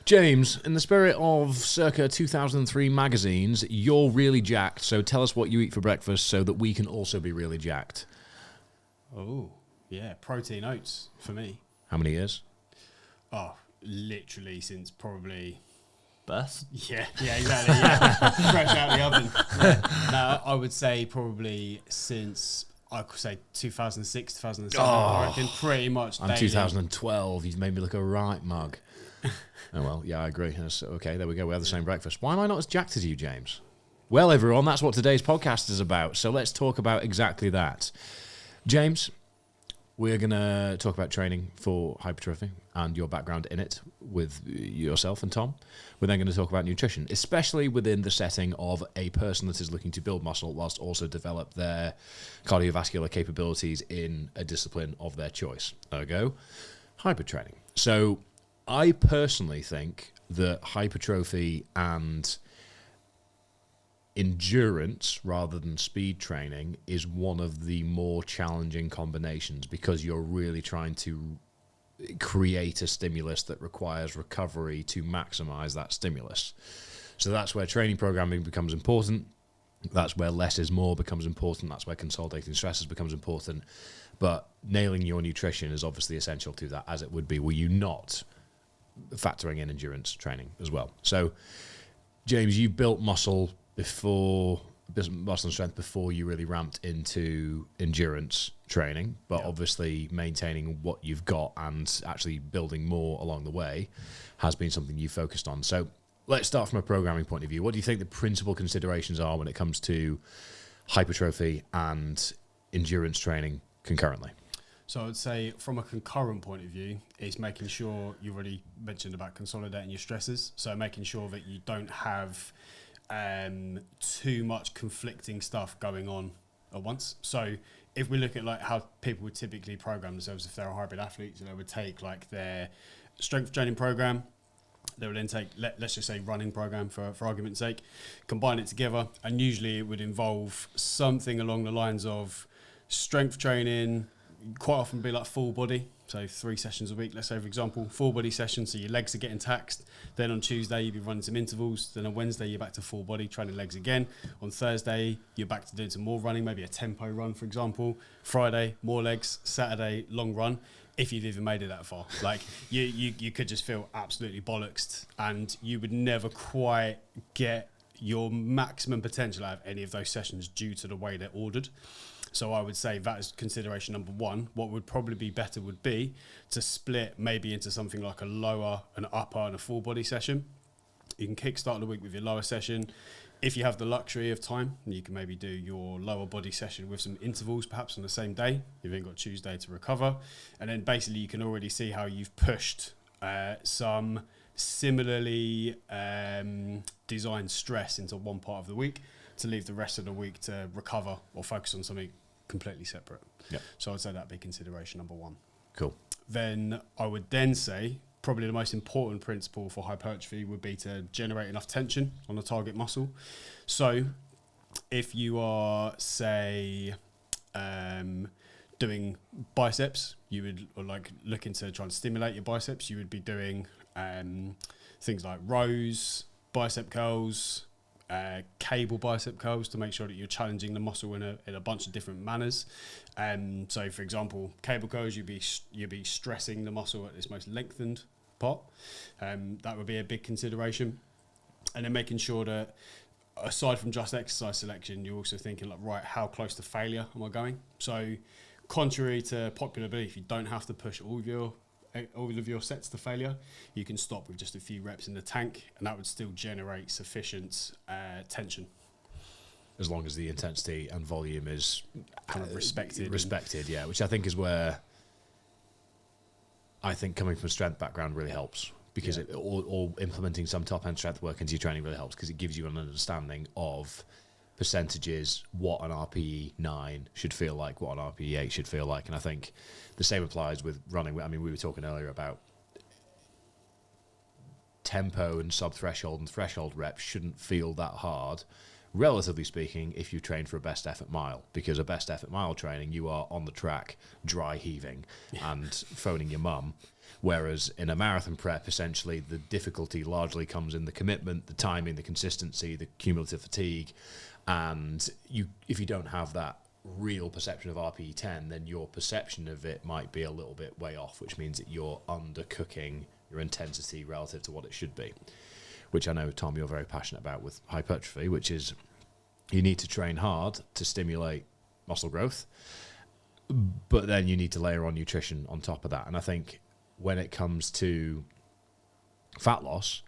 James, in the spirit of circa 2003 magazines, you're really jacked, so tell us what you eat for breakfast so that we can also be really jacked. Oh, yeah, protein oats for me. How many years? Oh, literally since probably... Birth? Yeah, exactly, yeah. Fresh out the oven. Yeah. No, I would say probably since, I could say 2006, 2007, I reckon, pretty much I'm daily. 2012, you've made me look a right mug. Oh, well, yeah, I agree. Okay, there we go. We have the same breakfast. Why am I not as jacked as you, James? Well, everyone, that's what today's podcast is about. So let's talk about exactly that. James, we're going to talk about training for hypertrophy and your background in it with yourself and Tom. We're then going to talk about nutrition, especially within the setting of a person that is looking to build muscle whilst also develop their cardiovascular capabilities in a discipline of their choice. Ergo, hypertraining. So I personally think that hypertrophy and endurance rather than speed training is one of the more challenging combinations because you're really trying to create a stimulus that requires recovery to maximize that stimulus. So that's where training programming becomes important. That's where less is more becomes important. That's where consolidating stresses becomes important. But nailing your nutrition is obviously essential to that, as it would be were you not factoring in endurance training as well. So, James, you built muscle and strength before you really ramped into endurance training, but obviously maintaining what you've got and actually building more along the way has been something you focused on. So let's start from a programming point of view. What do you think the principal considerations are when it comes to hypertrophy and endurance training concurrently? So I would say from a concurrent point of view, it's making sure, you already mentioned about consolidating your stresses. So making sure that you don't have too much conflicting stuff going on at once. So if we look at like how people would typically program themselves if they're a hybrid athlete, so they would take like their strength training program, they would then take, let's just say running program for argument's sake, combine it together, and usually it would involve something along the lines of strength training, quite often be like full body, so 3 sessions a week, let's say for example, full body session, so your legs are getting taxed. Then on Tuesday you'll be running some intervals, then on Wednesday you're back to full body training legs again. On Thursday you're back to doing some more running, maybe a tempo run for example. Friday more legs, Saturday long run. If you've even made it that far, like you could just feel absolutely bollocksed and you would never quite get your maximum potential out of any of those sessions due to the way they're ordered. So I would say that is consideration number one. What would probably be better would be to split maybe into something like a lower, an upper and a full body session. You can kickstart the week with your lower session. If you have the luxury of time, you can maybe do your lower body session with some intervals perhaps on the same day. You've then got Tuesday to recover. And then basically you can already see how you've pushed some similarly designed stress into one part of the week to leave the rest of the week to recover or focus on something completely separate. Yep. So I'd say that'd be consideration number one. Cool. Then I would then say probably the most important principle for hypertrophy would be to generate enough tension on the target muscle. So if you are, say, doing biceps, you would, or like looking to try and stimulate your biceps, you would be doing things like rows, bicep curls, cable bicep curls to make sure that you're challenging the muscle in a bunch of different manners. So for example, cable curls, you'd be stressing the muscle at its most lengthened part. That would be a big consideration. And then making sure that aside from just exercise selection, you're also thinking like, right, how close to failure am I going? So contrary to popular belief, you don't have to push all of your sets to failure. You can stop with just a few reps in the tank, and that would still generate sufficient tension. As long as the intensity and volume is kind of respected, yeah, which I think is where I think coming from a strength background really helps, because or implementing some top-end strength work into your training really helps, because it gives you an understanding of percentages, what an RPE 9 should feel like, what an RPE 8 should feel like. And I think the same applies with running. I mean, we were talking earlier about tempo and sub-threshold and threshold reps shouldn't feel that hard relatively speaking, if you train for a best effort mile, because a best effort mile training, you are on the track, dry heaving and phoning your mum. Whereas in a marathon prep, essentially the difficulty largely comes in the commitment, the timing, the consistency, the cumulative fatigue. And if you don't have that real perception of RPE 10, then your perception of it might be a little bit way off, which means that you're undercooking your intensity relative to what it should be, which I know, Tom, you're very passionate about with hypertrophy, which is you need to train hard to stimulate muscle growth, but then you need to layer on nutrition on top of that. And I think when it comes to fat loss,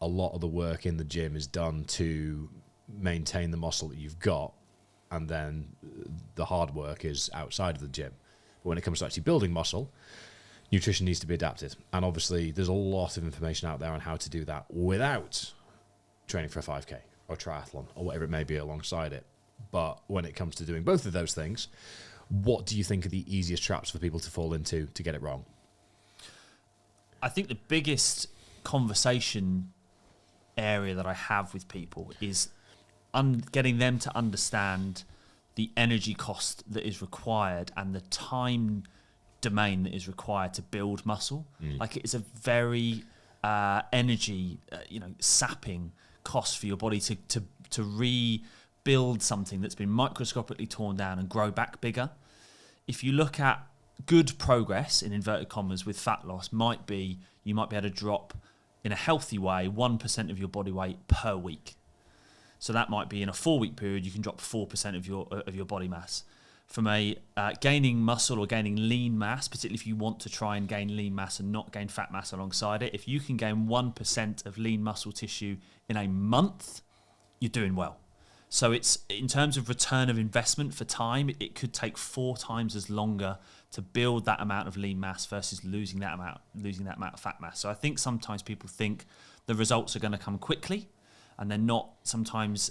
a lot of the work in the gym is done to maintain the muscle that you've got, and then the hard work is outside of the gym. But when it comes to actually building muscle, nutrition needs to be adapted. And obviously there's a lot of information out there on how to do that without training for a 5K or triathlon or whatever it may be alongside it. But when it comes to doing both of those things, what do you think are the easiest traps for people to fall into to get it wrong? I think the biggest conversation area that I have with people is getting them to understand the energy cost that is required and the time domain that is required to build muscle. Like, it is a very energy, sapping cost for your body to rebuild something that's been microscopically torn down and grow back bigger. If you look at good progress, in inverted commas, with fat loss, you might be able to drop, in a healthy way, 1% of your body weight per week. So that might be in a 4-week period, you can drop 4% of your body mass. From a gaining muscle or gaining lean mass, particularly if you want to try and gain lean mass and not gain fat mass alongside it, if you can gain 1% of lean muscle tissue in a month, you're doing well. So it's, in terms of return of investment for time, it could take 4 times as longer to build that amount of lean mass versus losing that amount of fat mass. So I think sometimes people think the results are going to come quickly, and they're not sometimes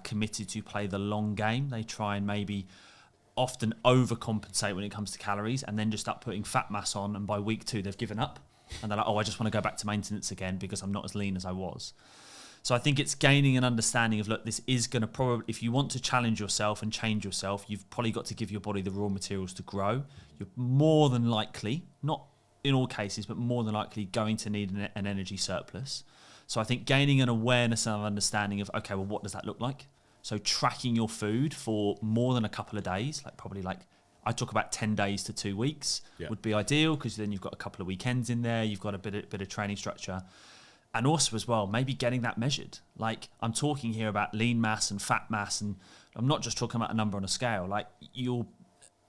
committed to play the long game. They try and maybe often overcompensate when it comes to calories, and then just start putting fat mass on, and by week 2 they've given up, and they're like, I just want to go back to maintenance again because I'm not as lean as I was. So I think it's gaining an understanding of, look, this is going to probably, if you want to challenge yourself and change yourself, you've probably got to give your body the raw materials to grow. You're more than likely, not in all cases, but more than likely going to need an energy surplus. So I think gaining an awareness and an understanding of, okay, well, what does that look like? So tracking your food for more than a couple of days, I talk about 10 days to 2 weeks would be ideal, because then you've got a couple of weekends in there, you've got a bit of training structure. And also as well, maybe getting that measured. Like, I'm talking here about lean mass and fat mass, and I'm not just talking about a number on a scale. Like,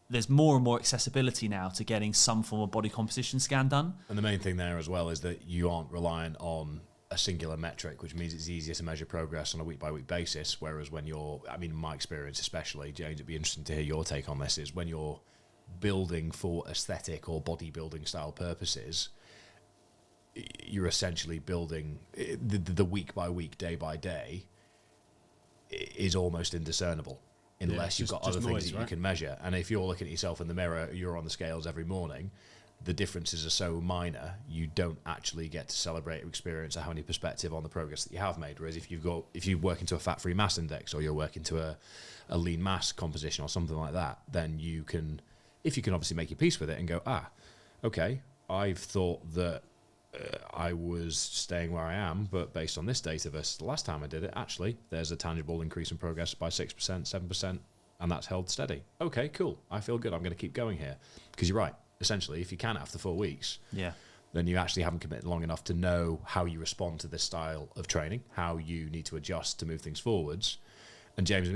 there's more and more accessibility now to getting some form of body composition scan done. And the main thing there as well is that you aren't reliant on a singular metric, which means it's easier to measure progress on a week-by-week basis, whereas when you're, in my experience especially, James, it'd be interesting to hear your take on this, is when you're building for aesthetic or bodybuilding style purposes, you're essentially building the week by week, day by day is almost indiscernible unless you've got other things that you can measure. And if you're looking at yourself in the mirror, you're on the scales every morning, the differences are so minor, you don't actually get to celebrate or experience or have any perspective on the progress that you have made. Whereas if you work into a fat-free mass index, or you're working to a lean mass composition or something like that, then you can obviously make your peace with it and go, okay, I've thought that I was staying where I am, but based on this data versus the last time I did it, actually, there's a tangible increase in progress by 6%, 7%, and that's held steady. Okay, cool. I feel good. I'm going to keep going here. Because you're right. Essentially, if you can after 4 weeks, then you actually haven't committed long enough to know how you respond to this style of training, how you need to adjust to move things forwards. And James,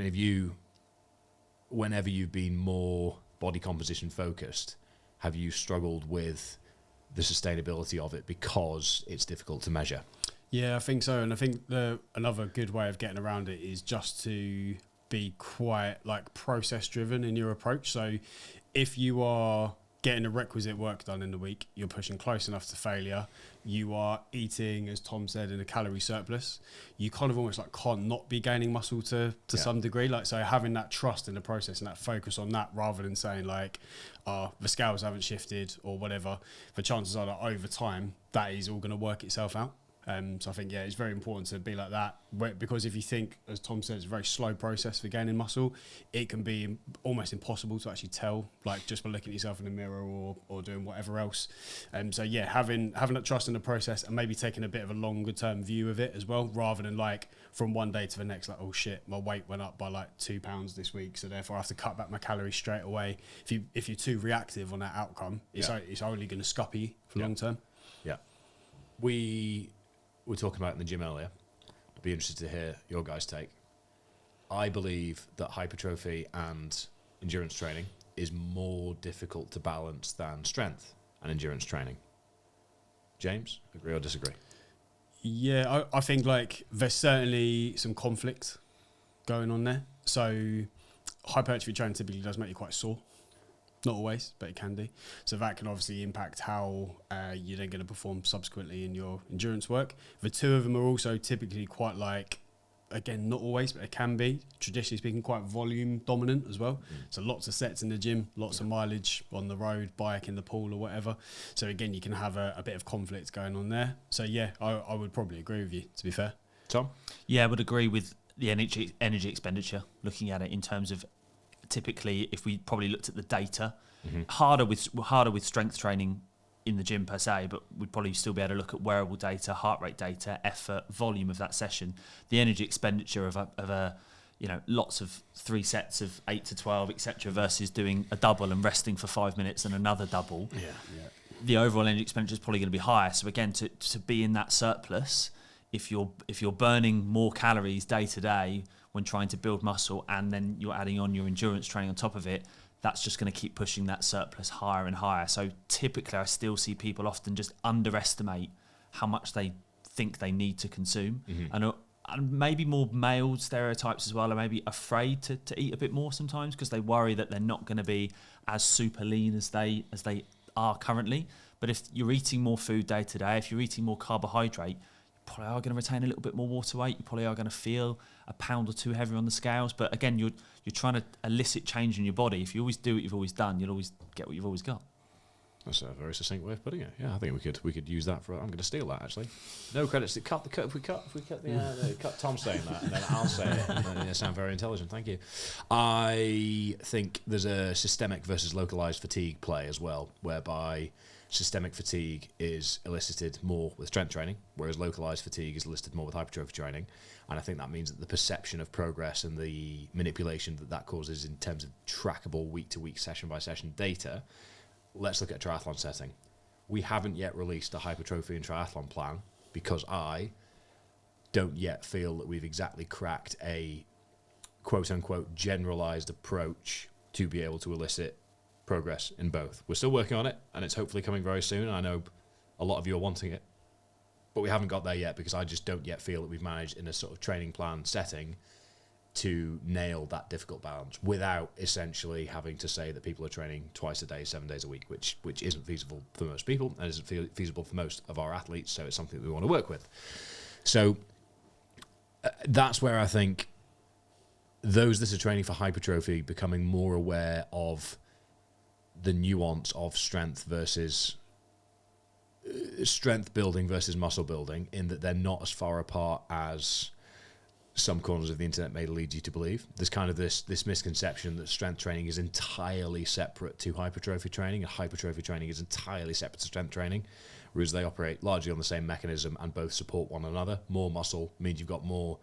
whenever you've been more body composition focused, have you struggled with the sustainability of it because it's difficult to measure? Yeah, I think so. And I think another good way of getting around it is just to be quite process driven in your approach. So if you are getting the requisite work done in the week, you're pushing close enough to failure, you are eating, as Tom said, in a calorie surplus, you kind of almost can't not be gaining muscle to some degree. So having that trust in the process and that focus on that, rather than saying the scales haven't shifted or whatever, the chances are that over time that is all going to work itself out. So I think, yeah, it's very important to be like that, because if you think, as Tom said, it's a very slow process for gaining muscle, it can be almost impossible to actually tell, like just by looking at yourself in the mirror or doing whatever else. So yeah, having that trust in the process and maybe taking a bit of a longer term view of it as well, rather than like from one day to the next, like, oh shit, my weight went up by like 2 pounds this week, so therefore I have to cut back my calories straight away. If you're too reactive on that outcome, it's only going to scupper you for long term. Yeah. We were talking about it in the gym earlier. I'd be interested to hear your guys' take. I believe that hypertrophy and endurance training is more difficult to balance than strength and endurance training. James, agree or disagree? Yeah, I think like there's certainly some conflict going on there. So hypertrophy training typically does make you quite sore. Not always, but it can do. So that can obviously impact how you're then going to perform subsequently in your endurance work. The two of them are also typically quite like, again, not always, but it can be, traditionally speaking, quite volume dominant as well. So lots of sets in the gym, lots of mileage on the road, bike in the pool or whatever. So again, you can have a bit of conflict going on there. So yeah, I would probably agree with you, to be fair. Tom? Yeah, I would agree with the energy expenditure, looking at it in terms of typically, if we probably looked at the data, harder with strength training in the gym per se, but we'd probably still be able to look at wearable data, heart rate data, effort, volume of that session. The energy expenditure of a lots of 3 sets of 8 to 12, etc., versus doing a double and resting for 5 minutes and another double. Yeah. The overall energy expenditure is probably going to be higher. So again, to be in that surplus, if you're burning more calories day to day when trying to build muscle, and then you're adding on your endurance training on top of it, that's just going to keep pushing that surplus higher and higher. So typically I still see people often just underestimate how much they think they need to consume. And maybe more male stereotypes as well are maybe afraid to eat a bit more sometimes because they worry that they're not going to be as super lean as they are currently. But if you're eating more food day to day, if you're eating more carbohydrate, you probably are going to retain a little bit more water weight. You probably are going to feel a pound or two heavier on the scales. But again, you're trying to elicit change in your body. If you always do what you've always done, you'll always get what you've always got. That's a very succinct way of putting it. Yeah, I think we could use that for. I'm going to steal that actually. No credits. If we cut Tom saying that, and then I'll say it, and then you sound very intelligent. Thank you. I think there's a systemic versus localized fatigue play as well, whereby systemic fatigue is elicited more with strength training, whereas localized fatigue is elicited more with hypertrophy training. And I think that means that the perception of progress and the manipulation that causes in terms of trackable week-to-week, session-by-session data. Let's look at a triathlon setting. We haven't yet released a hypertrophy and triathlon plan because I don't yet feel that we've exactly cracked a quote-unquote generalized approach to be able to elicit progress in both. We're still working on it, and it's hopefully coming very soon. I know a lot of you are wanting it, but we haven't got there yet because I just don't yet feel that we've managed in a sort of training plan setting to nail that difficult balance without essentially having to say that people are training twice a day, 7 days a week, which isn't feasible for most people and isn't feasible for most of our athletes. So it's something that we want to work with. So that's where I think those that are training for hypertrophy becoming more aware of the nuance of strength versus strength building versus muscle building, in that they're not as far apart as some corners of the internet may lead you to believe. There's kind of this misconception that strength training is entirely separate to hypertrophy training, and hypertrophy training is entirely separate to strength training, whereas they operate largely on the same mechanism and both support one another. More muscle means you've got more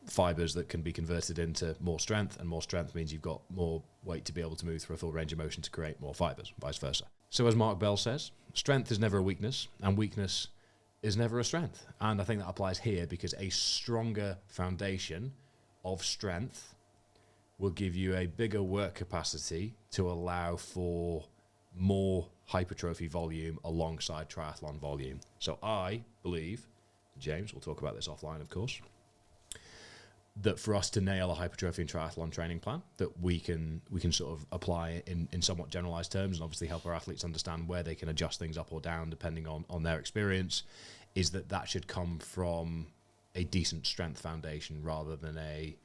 fibers that can be converted into more strength, and more strength means you've got more weight to be able to move through a full range of motion to create more fibers, vice versa. So as Mark Bell says, strength is never a weakness, and weakness is never a strength. And I think that applies here because a stronger foundation of strength will give you a bigger work capacity to allow for more hypertrophy volume alongside triathlon volume. So I believe, James, we'll talk about this offline of course, that for us to nail a hypertrophy and triathlon training plan that we can sort of apply in somewhat generalized terms and obviously help our athletes understand where they can adjust things up or down depending on their experience, is that should come from a decent strength foundation rather than a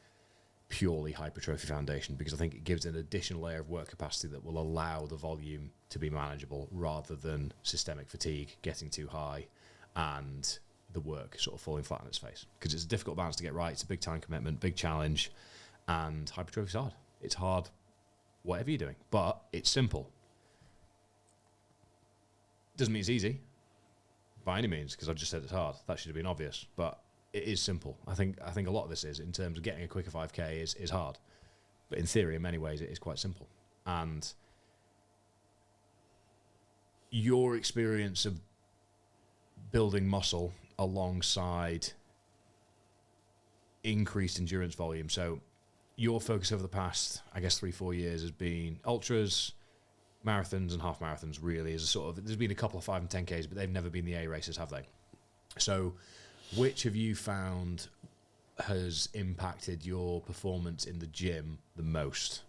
purely hypertrophy foundation, because I think it gives an additional layer of work capacity that will allow the volume to be manageable rather than systemic fatigue getting too high and the work sort of falling flat on its face, because it's a difficult balance to get right. It's a big time commitment, big challenge, and hypertrophy's hard. It's hard whatever you're doing, but it's simple. Doesn't mean it's easy by any means, because I've just said it's hard. That should have been obvious, but it is simple. I think a lot of this is, in terms of getting a quicker 5K is hard, but in theory, in many ways, it is quite simple. And your experience of building muscle alongside increased endurance volume. So your focus over the past, I guess, 3-4 years has been ultras, marathons and half marathons, really, as a sort of, there's been a couple of 5 and 10Ks, but they've never been the A races, have they? So which have you found has impacted your performance in the gym the most?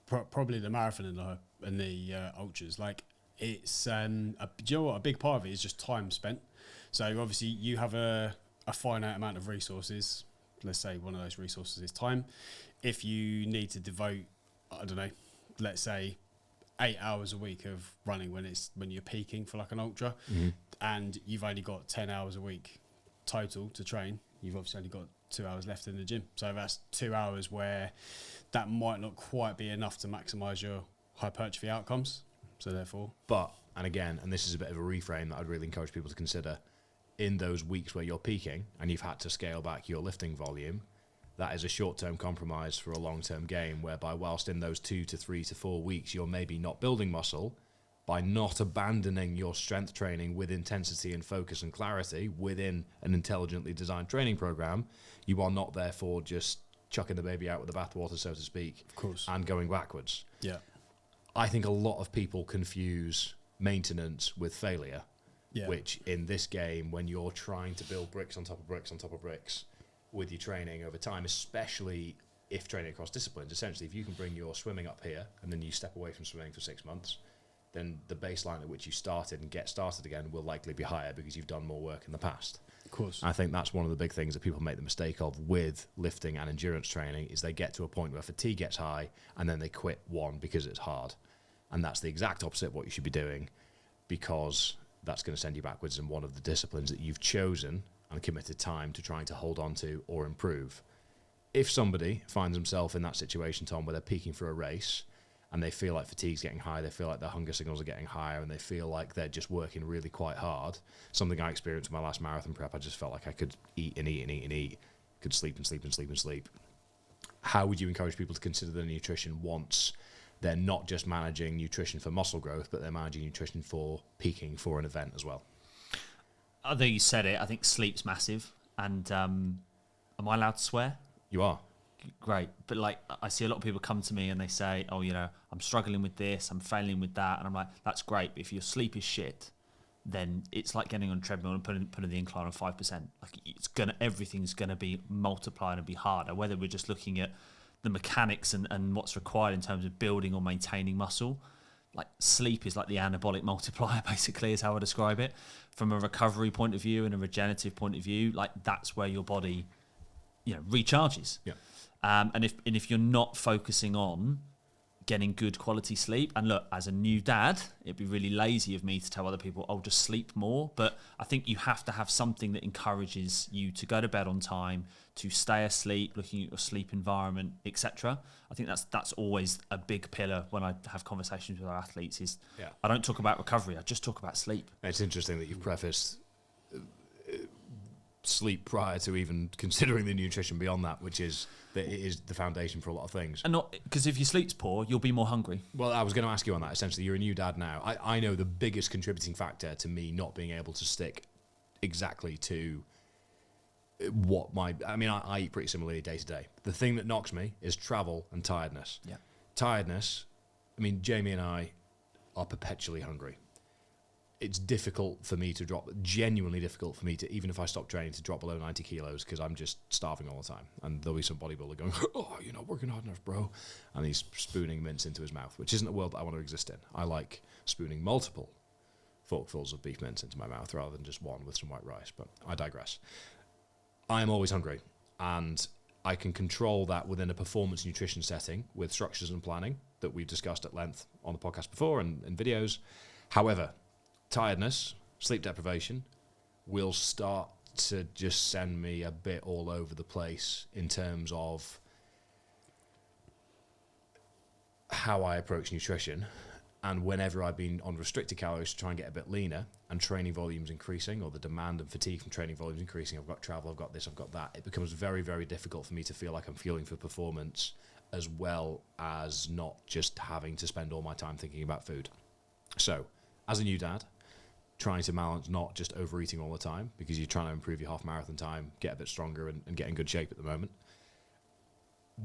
Probably the marathon and the ultras. Like, it's do you know what, a big part of it is just time spent. So obviously you have a finite amount of resources. Let's say one of those resources is time. If you need to devote, I don't know, let's say 8 hours a week of running when you're peaking for like an ultra, and you've only got 10 hours a week total to train, you've obviously only got 2 hours left in the gym. So that's 2 hours where that might not quite be enough to maximise your hypertrophy outcomes. So therefore, and again, and this is a bit of a reframe that I'd really encourage people to consider, in those weeks where you're peaking and you've had to scale back your lifting volume, that is a short-term compromise for a long-term gain, whereby whilst in those 2 to 3 to 4 weeks you're maybe not building muscle, by not abandoning your strength training with intensity and focus and clarity within an intelligently designed training program, you are not therefore just chucking the baby out with the bathwater, so to speak, of course, and going backwards. Yeah. I think a lot of people confuse maintenance with failure, yeah. Which in this game, when you're trying to build bricks on top of bricks on top of bricks with your training over time, especially if training across disciplines, essentially, if you can bring your swimming up here and then you step away from swimming for 6 months, then the baseline at which you started and get started again will likely be higher because you've done more work in the past. Of course. I think that's one of the big things that people make the mistake of with lifting and endurance training, is they get to a point where fatigue gets high and then they quit one because it's hard. And that's the exact opposite of what you should be doing, because that's going to send you backwards in one of the disciplines that you've chosen and committed time to trying to hold on to or improve. If somebody finds himself in that situation, Tom, where they're peaking for a race and they feel like fatigue's getting high, they feel like their hunger signals are getting higher, and they feel like they're just working really quite hard, something I experienced in my last marathon prep, I just felt like I could eat and eat and eat and eat, could sleep and sleep and sleep and sleep. How would you encourage people to consider their nutrition once they're not just managing nutrition for muscle growth, but they're managing nutrition for peaking for an event as well? I think you said it. I think sleep's massive. And am I allowed to swear? You are. Great. But like, I see a lot of people come to me and they say, oh, you know, I'm struggling with this, I'm failing with that. And I'm like, that's great. But if your sleep is shit, then it's like getting on a treadmill and putting the incline on 5%. Like, everything's going to be multiplied and be harder, whether we're just looking at the mechanics and what's required in terms of building or maintaining muscle. Like, sleep is like the anabolic multiplier, basically, is how I describe it. From a recovery point of view and a regenerative point of view, like, that's where your body, you know, recharges. Yeah. And if you're not focusing on getting good quality sleep, and look, as a new dad, it'd be really lazy of me to tell other people, oh, just sleep more. But I think you have to have something that encourages you to go to bed on time, to stay asleep, looking at your sleep environment, etc. I think that's always a big pillar when I have conversations with our athletes. Is I don't talk about recovery, I just talk about sleep. It's interesting that you've prefaced sleep prior to even considering the nutrition beyond that, which is that it is the foundation for a lot of things. And not because if your sleep's poor, you'll be more hungry. Well, I was going to ask you on that. Essentially, you're a new dad now. I know the biggest contributing factor to me not being able to stick exactly to what I eat pretty similarly day to day. The thing that knocks me is travel and tiredness. Yeah. Tiredness, I mean, Jamie and I are perpetually hungry. It's difficult for me to drop, genuinely difficult for me to, even if I stop training, to drop below 90 kilos because I'm just starving all the time. And there'll be some bodybuilder going, oh, you're not working hard enough, bro. And he's spooning mince into his mouth, which isn't a world that I want to exist in. I like spooning multiple forkfuls of beef mince into my mouth rather than just one with some white rice, but I digress. I am always hungry, and I can control that within a performance nutrition setting with structures and planning that we've discussed at length on the podcast before and in videos. However, tiredness, sleep deprivation will start to just send me a bit all over the place in terms of how I approach nutrition. And whenever I've been on restricted calories to try and get a bit leaner, and training volumes increasing, or the demand and fatigue from training volumes increasing, I've got travel, I've got this, I've got that, it becomes very, very difficult for me to feel like I'm fueling for performance, as well as not just having to spend all my time thinking about food. So, as a new dad, trying to balance not just overeating all the time, because you're trying to improve your half marathon time, get a bit stronger and get in good shape at the moment.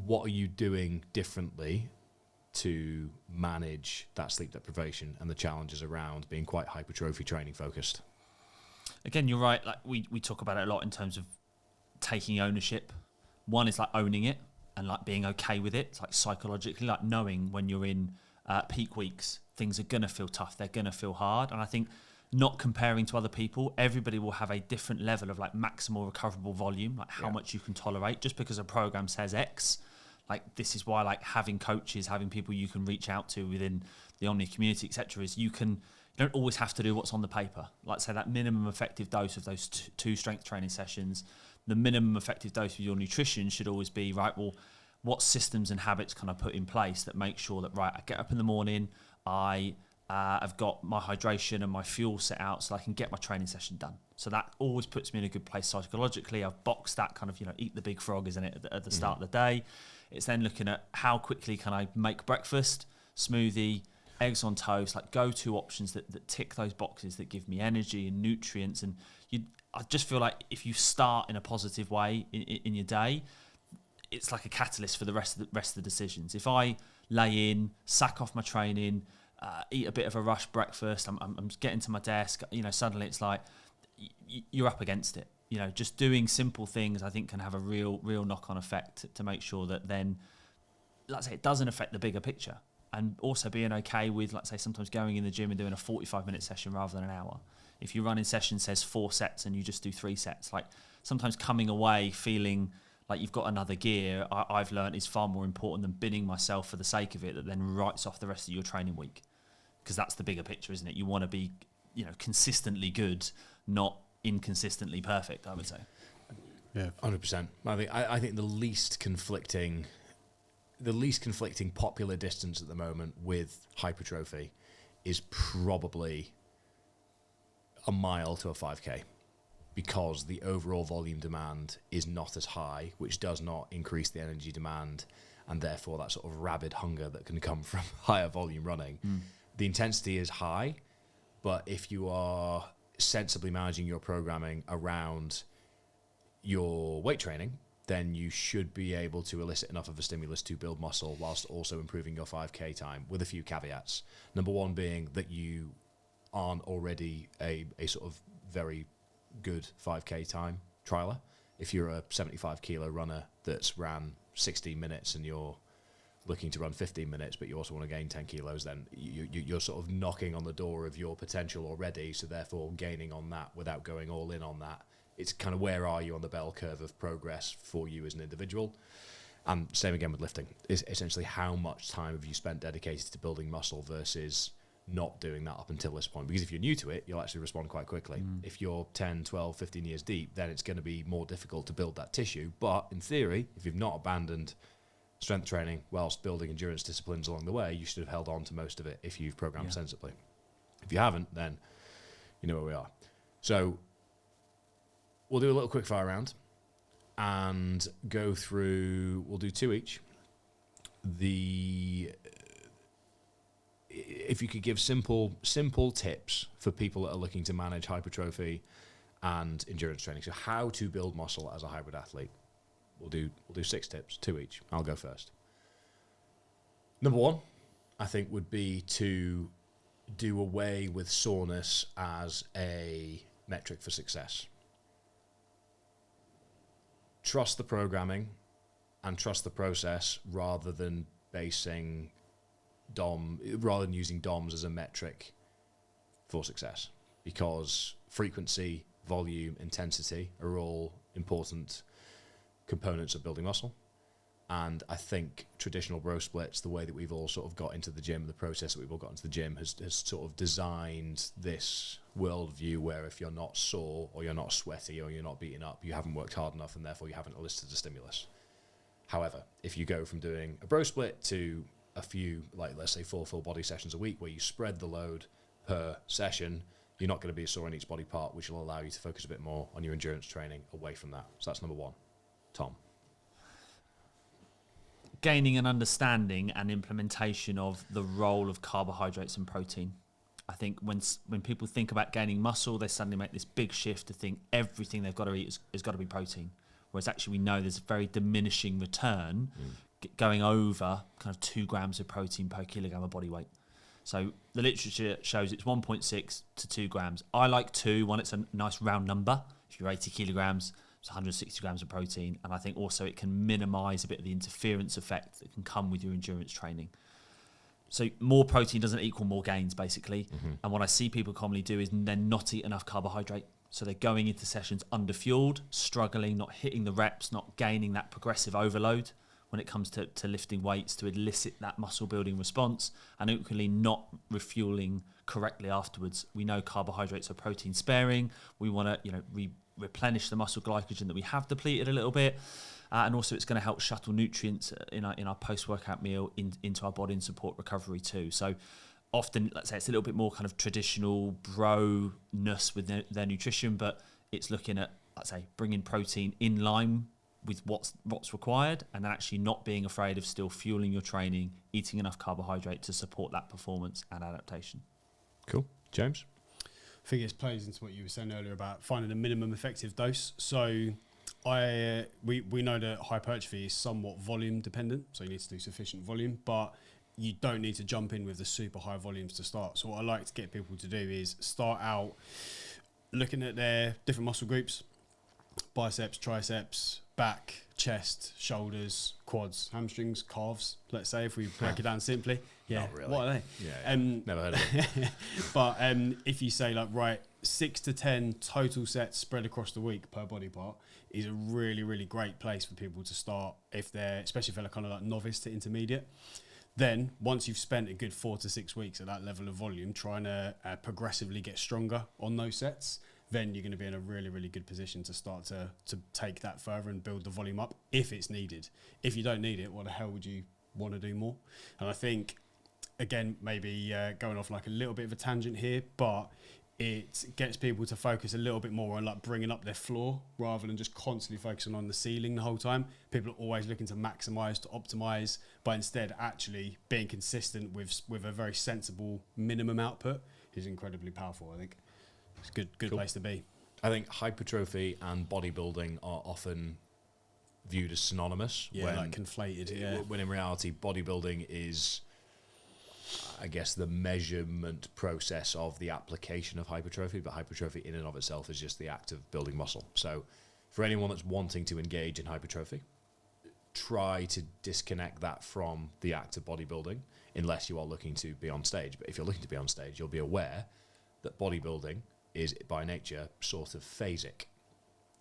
What are you doing differently to manage that sleep deprivation and the challenges around being quite hypertrophy training focused? Again, you're right. Like we talk about it a lot in terms of taking ownership. One is like owning it and like being okay with it. It's like psychologically, like knowing when you're in peak weeks, things are going to feel tough. They're going to feel hard. And I think not comparing to other people, everybody will have a different level of like maximal recoverable volume, like how much you can tolerate. Just because a program says X, like this is why like having coaches, having people you can reach out to within the Omnia community, etc., is you don't always have to do what's on the paper. Like say that minimum effective dose of those two strength training sessions, the minimum effective dose of your nutrition should always be, right, well, what systems and habits can I put in place that make sure that, right, I get up in the morning, I've got my hydration and my fuel set out so I can get my training session done. So that always puts me in a good place psychologically. I've boxed that kind of, eat the big frog, isn't it, at the start of the day. It's then looking at how quickly can I make breakfast, smoothie, eggs on toast, like go-to options that tick those boxes that give me energy and nutrients. And I just feel like if you start in a positive way in your day, it's like a catalyst for the rest of the decisions. If I lay in, sack off my training, eat a bit of a rush breakfast, I'm getting to my desk, suddenly it's like you're up against it. Just doing simple things, I think, can have a real knock-on effect to make sure that then, let's say, it doesn't affect the bigger picture. And also being okay with, let's say, sometimes going in the gym and doing a 45-minute session rather than an hour. If your running session says 4 sets and you just do 3 sets, like sometimes coming away feeling like you've got another gear, I've learned is far more important than binning myself for the sake of it, that then writes off the rest of your training week. Because that's the bigger picture, isn't it? You want to be, consistently good, not inconsistently perfect, I would say. Yeah, 100%. I think the least conflicting popular distance at the moment with hypertrophy is probably a mile to a 5K, because the overall volume demand is not as high, which does not increase the energy demand, and therefore that sort of rabid hunger that can come from higher volume running. The intensity is high, but if you are sensibly managing your programming around your weight training, then you should be able to elicit enough of a stimulus to build muscle whilst also improving your 5K time, with a few caveats. Number one being that you aren't already a sort of very good 5K time trialer. If you're a 75 kilo runner that's ran 60 minutes and you're looking to run 15 minutes, but you also want to gain 10 kilos, then you're sort of knocking on the door of your potential already, so therefore gaining on that without going all in on that. It's kind of, where are you on the bell curve of progress for you as an individual? And same again with lifting. Is essentially how much time have you spent dedicated to building muscle versus not doing that up until this point? Because if you're new to it, you'll actually respond quite quickly. If you're 10, 12, 15 years deep, then it's going to be more difficult to build that tissue. But in theory, if you've not abandoned strength training whilst building endurance disciplines along the way, you should have held on to most of it if you've programmed sensibly. If you haven't, then you know where we are. So we'll do a little quick fire round and go through, we'll do 2 each. If you could give simple tips for people that are looking to manage hypertrophy and endurance training. So how to build muscle as a hybrid athlete. We'll do 6 tips, 2 each. I'll go first. Number 1, I think, would be to do away with soreness as a metric for success. Trust the programming and trust the process rather than using DOMs as a metric for success, because frequency, volume, intensity are all important components of building muscle. And I think traditional bro splits, the way that we've all sort of got into the gym, the process that we've all got into the gym has sort of designed this worldview where if you're not sore or you're not sweaty or you're not beaten up, you haven't worked hard enough and therefore you haven't elicited a stimulus. However, if you go from doing a bro split to a few, like let's say 4 full body sessions a week where you spread the load per session, you're not going to be sore in each body part, which will allow you to focus a bit more on your endurance training away from that. So that's number 1. Tom. Gaining an understanding and implementation of the role of carbohydrates and protein. I think when people think about gaining muscle, they suddenly make this big shift to think everything they've got to eat has got to be protein. Whereas actually we know there's a very diminishing return going over kind of 2 grams of protein per kilogram of body weight. So the literature shows it's 1.6 to 2 grams. I like 2. One, it's a nice round number. If you're 80 kilograms, it's 160 grams of protein. And I think also it can minimize a bit of the interference effect that can come with your endurance training. So more protein doesn't equal more gains, basically. And what I see people commonly do is then not eat enough carbohydrate. So they're going into sessions underfueled, struggling, not hitting the reps, not gaining that progressive overload when it comes to lifting weights to elicit that muscle building response, and equally not refueling correctly afterwards. We know carbohydrates are protein sparing. We want to replenish the muscle glycogen that we have depleted a little bit. And also it's going to help shuttle nutrients in our post-workout meal into our body and support recovery too. So often, let's say it's a little bit more kind of traditional bro-ness with their nutrition, but it's looking at, let's say, bringing protein in line with what's required, and then actually not being afraid of still fueling your training, eating enough carbohydrate to support that performance and adaptation. Cool. James? I think it plays into what you were saying earlier about finding a minimum effective dose. So we know that hypertrophy is somewhat volume dependent, so you need to do sufficient volume, but you don't need to jump in with the super high volumes to start. So what I like to get people to do is start out looking at their different muscle groups: biceps, triceps, back, chest, shoulders, quads, hamstrings, calves, let's say, if we break it down simply. Yeah, Not really. What are they? Yeah. Never heard of it. But if you say, like, right, 6 to 10 total sets spread across the week per body part is a really, really great place for people to start, especially if they're kind of like novice to intermediate. Then, once you've spent a good 4 to 6 weeks at that level of volume, trying to progressively get stronger on those sets, then you're going to be in a really, really good position to start to take that further and build the volume up if it's needed. If you don't need it, what the hell would you want to do more? And I think, again, maybe going off like a little bit of a tangent here, but it gets people to focus a little bit more on like bringing up their floor rather than just constantly focusing on the ceiling the whole time. People are always looking to maximize, to optimize, but instead actually being consistent with a very sensible minimum output is incredibly powerful, I think. It's a good place to be. I think hypertrophy and bodybuilding are often viewed as synonymous. Like conflated. Yeah. When in reality, bodybuilding is, I guess, the measurement process of the application of hypertrophy, but hypertrophy in and of itself is just the act of building muscle. So for anyone that's wanting to engage in hypertrophy, try to disconnect that from the act of bodybuilding unless you are looking to be on stage. But if you're looking to be on stage, you'll be aware that bodybuilding is by nature sort of phasic,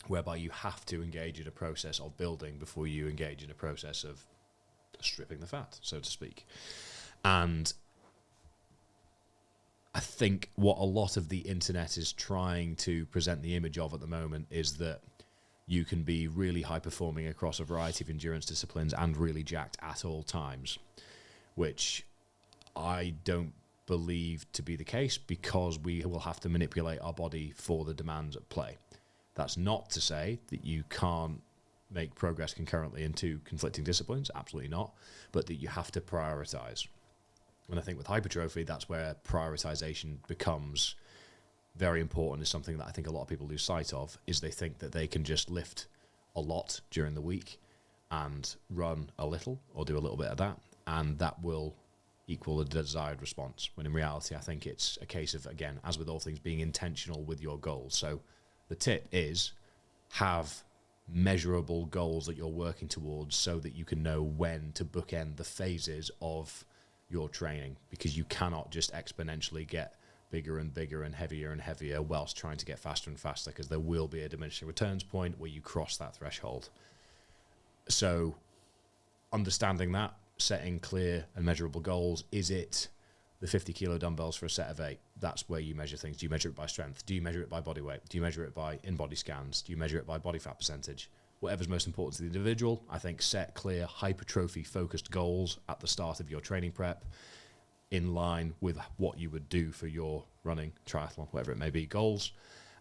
whereby you have to engage in a process of building before you engage in a process of stripping the fat, so to speak. And I think what a lot of the internet is trying to present the image of at the moment is that you can be really high performing across a variety of endurance disciplines and really jacked at all times, which I don't believe to be the case, because we will have to manipulate our body for the demands at play. That's not to say that you can't make progress concurrently in 2 conflicting disciplines, absolutely not, but that you have to prioritize. And I think with hypertrophy, that's where prioritization becomes very important. Is something that I think a lot of people lose sight of, is they think that they can just lift a lot during the week and run a little or do a little bit of that, and that will equal the desired response, when in reality I think it's a case of, again, as with all things, being intentional with your goals. So the tip is have measurable goals that you're working towards so that you can know when to bookend the phases of your training, because you cannot just exponentially get bigger and bigger and heavier whilst trying to get faster and faster, because there will be a diminishing returns point where you cross that threshold. So understanding that, setting clear and measurable goals. Is it the 50 kilo dumbbells for a set of 8? That's where you measure things. Do you measure it by strength? Do you measure it by body weight? Do you measure it by in-body scans? Do you measure it by body fat percentage? Whatever's most important to the individual. I think set clear hypertrophy focused goals at the start of your training prep in line with what you would do for your running, triathlon, whatever it may be, goals.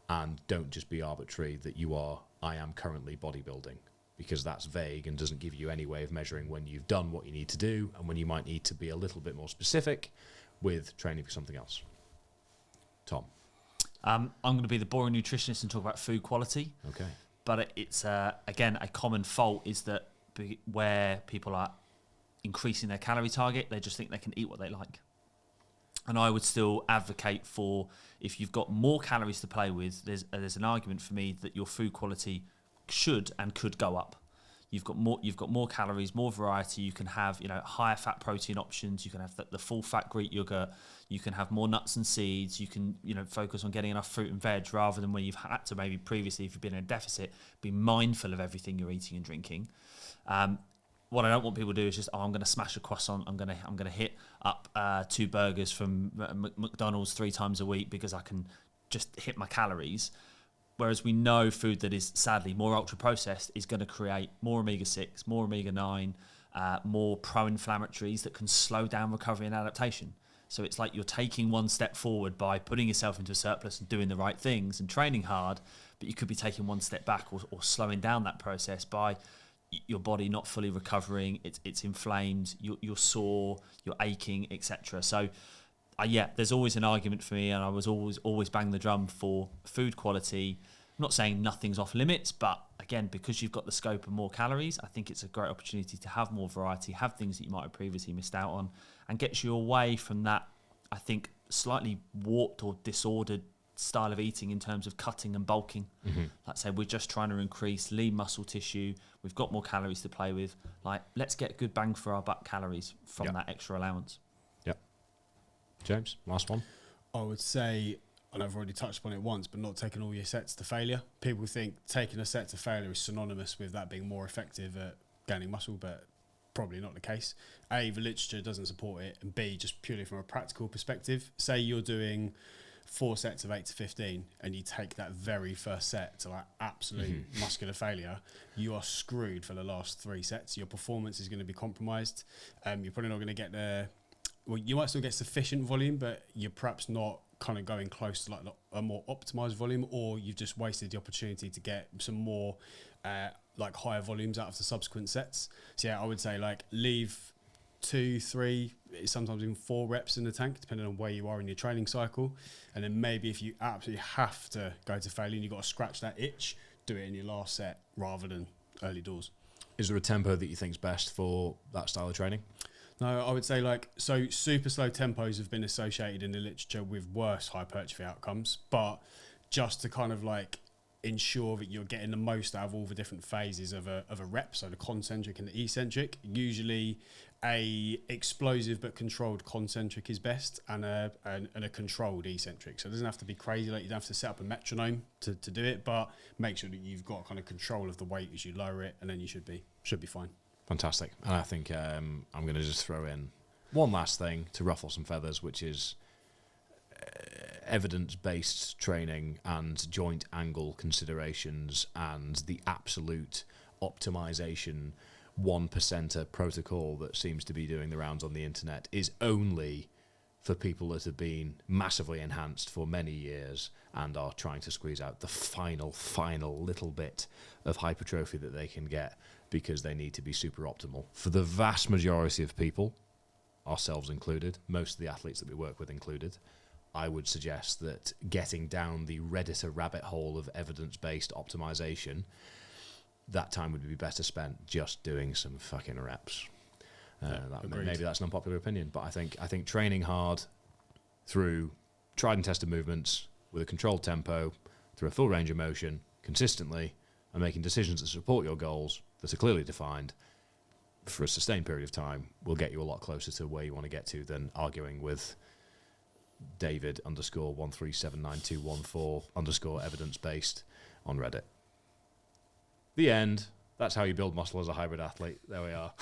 And don't just be arbitrary that I am currently bodybuilding, because that's vague and doesn't give you any way of measuring when you've done what you need to do and when you might need to be a little bit more specific with training for something else. Tom. I'm going to be the boring nutritionist and talk about food quality. Okay. But it's, again, a common fault is that where people are increasing their calorie target, they just think they can eat what they like. And I would still advocate for, if you've got more calories to play with, there's an argument for me that your food quality should and could go up. You've got more calories, more variety. You can have, higher fat protein options. You can have the full fat Greek yogurt. You can have more nuts and seeds. You can, focus on getting enough fruit and veg, rather than when you've had to maybe previously, if you've been in a deficit, be mindful of everything you're eating and drinking. What I don't want people to do is just, I'm going to smash a croissant. I'm going to hit up 2 burgers from McDonald's 3 times a week because I can just hit my calories. Whereas we know food that is sadly more ultra processed is going to create more omega-6, more omega-9, more pro-inflammatories that can slow down recovery and adaptation. So it's like you're taking one step forward by putting yourself into a surplus and doing the right things and training hard, but you could be taking one step back or slowing down that process by your body not fully recovering. It's inflamed, you're sore, you're aching, etc. So there's always an argument for me, and I was always bang the drum for food quality. I'm not saying nothing's off limits, but again, because you've got the scope of more calories, I think it's a great opportunity to have more variety, have things that you might have previously missed out on, and gets you away from that, I think, slightly warped or disordered style of eating in terms of cutting and bulking. Mm-hmm. Like I say, we're just trying to increase lean muscle tissue. We've got more calories to play with. Let's get good bang for our buck calories from that extra allowance. James, last one. I would say, and I've already touched upon it once, but not taking all your sets to failure. People think taking a set to failure is synonymous with that being more effective at gaining muscle, but probably not the case. A, the literature doesn't support it, and B, just purely from a practical perspective, say you're doing 4 sets of 8 to 15 and you take that very first set to absolute muscular failure, you are screwed for the last 3 sets. Your performance is going to be compromised. You're probably not going to get the... Well, you might still get sufficient volume, but you're perhaps not kind of going close to a more optimized volume, or you've just wasted the opportunity to get some more higher volumes out of the subsequent sets. So I would say leave 2, 3, sometimes even 4 reps in the tank, depending on where you are in your training cycle. And then maybe if you absolutely have to go to failure and you've got to scratch that itch, do it in your last set rather than early doors. Is there a tempo that you think is best for that style of training? No, I would say so super slow tempos have been associated in the literature with worse hypertrophy outcomes, but just to kind of ensure that you're getting the most out of all the different phases of a rep, so the concentric and the eccentric, usually a explosive but controlled concentric is best, and a controlled eccentric. So it doesn't have to be crazy, you don't have to set up a metronome to do it, but make sure that you've got kind of control of the weight as you lower it, and then you should be fine. Fantastic. And I think I'm going to just throw in one last thing to ruffle some feathers, which is evidence-based training and joint angle considerations and the absolute optimization 1%er protocol that seems to be doing the rounds on the internet is only for people that have been massively enhanced for many years and are trying to squeeze out the final little bit of hypertrophy that they can get because they need to be super optimal. For the vast majority of people, ourselves included, most of the athletes that we work with included, I would suggest that getting down the Redditor rabbit hole of evidence-based optimization, that time would be better spent just doing some fucking reps. Maybe that's an unpopular opinion, but I think training hard through tried and tested movements with a controlled tempo, through a full range of motion, consistently, and making decisions that support your goals that are clearly defined for a sustained period of time will get you a lot closer to where you want to get to than arguing with David _137914 _ evidence-based on Reddit. The end. That's how you build muscle as a hybrid athlete. There we are.